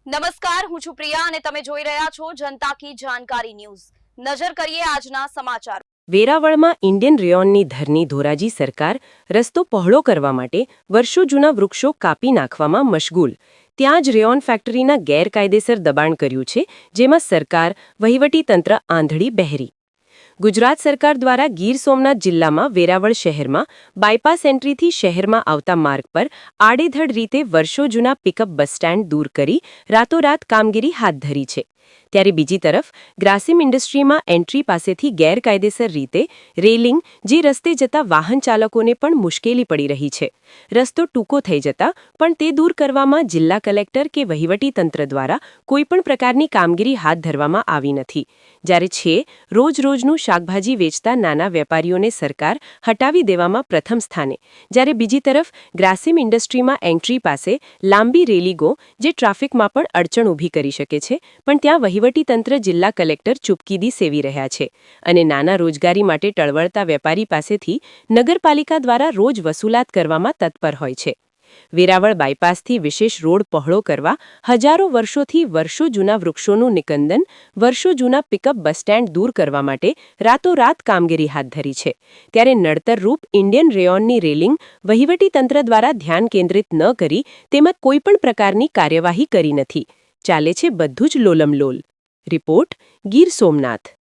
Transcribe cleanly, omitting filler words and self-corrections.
નમસ્કાર, હું છું પ્રિયા અને તમે જોઈ રહ્યા છો જનતા કી જાણકારી ન્યૂઝ। નજર કરીએ આજના સમાચાર। વેરાવળમાં ઇન્ડિયન રેયોનની ધરની ધોરાજી સરકાર રસ્તો પહોળો કરવા માટે વર્ષો જૂના વૃક્ષો કાપી નાખવામાં મશગુલ। ત્યાં જ રેયોન ફેક્ટરીના ગેરકાયદેસર દબાણ કર્યું છે, જેમાં સરકાર, વહીવટીતંત્ર આંધળી બહેરી। ગુજરાત સરકાર દ્વારા ગીર સોમનાથ જિલ્લામાં વેરાવળ શહેરમાં બાયપાસ એન્ટ્રીથી શહેરમાં આવતા માર્ગ પર આડેધડ રીતે વર્ષો જૂના પિકઅપ બસ સ્ટેન્ડ દૂર કરી રાતોરાત કામગીરી હાથ ધરી છે। ત્યારે બીજી તરફ ગ્રાસિમ ઇન્ડસ્ટ્રીમાં એન્ટ્રી પાસેથી ગેરકાયદેસર રીતે રેલિંગ, જે રસ્તે જતા વાહન ચાલકોને પણ મુશ્કેલી પડી રહી છે। રસ્તો ટૂંકો થઈ જતા પણ તે દૂર કરવામાં જિલ્લા કલેક્ટર કે વહીવટીતંત્ર દ્વારા કોઈપણ પ્રકારની કામગીરી હાથ ધરવામાં આવી નથી। જ્યારે છે રોજ-રોજનું શાકભાજી વેચતા નાના વેપારીઓને સરકાર હટાવી દેવામાં પ્રથમ સ્થાને, જ્યારે બીજી તરફ ગ્રાસિમ ઇન્ડસ્ટ્રીમાં એન્ટ્રી પાસે લાંબી રેલીગો, જે ટ્રાફિકમાં પણ અડચણ ઊભી કરી શકે છે, પણ ત્યાં વહીવટીતંત્ર, જિલ્લા કલેક્ટર ચૂપકીદી સેવી રહ્યા છે અને નાના રોજગારી માટે ટળવળતા વેપારી પાસેથી નગરપાલિકા દ્વારા રોજ વસૂલાત કરવામાં તત્પર હોય છે। વેરાવળ બાયપાસથી વિશેષ રોડ પહોળો કરવા હજારો વર્ષોથી વર્ષો જૂના વૃક્ષોનું નિકંદન, વર્ષો જૂના પિકઅપ બસ સ્ટેન્ડ દૂર કરવા માટે રાતોરાત કામગીરી હાથ ધરી છે। ત્યારે નડતરરૂપ ઇન્ડિયન રેયોનની રેલિંગ વહીવટીતંત્ર દ્વારા ધ્યાન કેન્દ્રિત ન કરી તેમજ કોઈપણ પ્રકારની કાર્યવાહી કરી નથી। ચાલે છે બધું જ લોલમલોલ। રિપોર્ટ, ગીર સોમનાથ।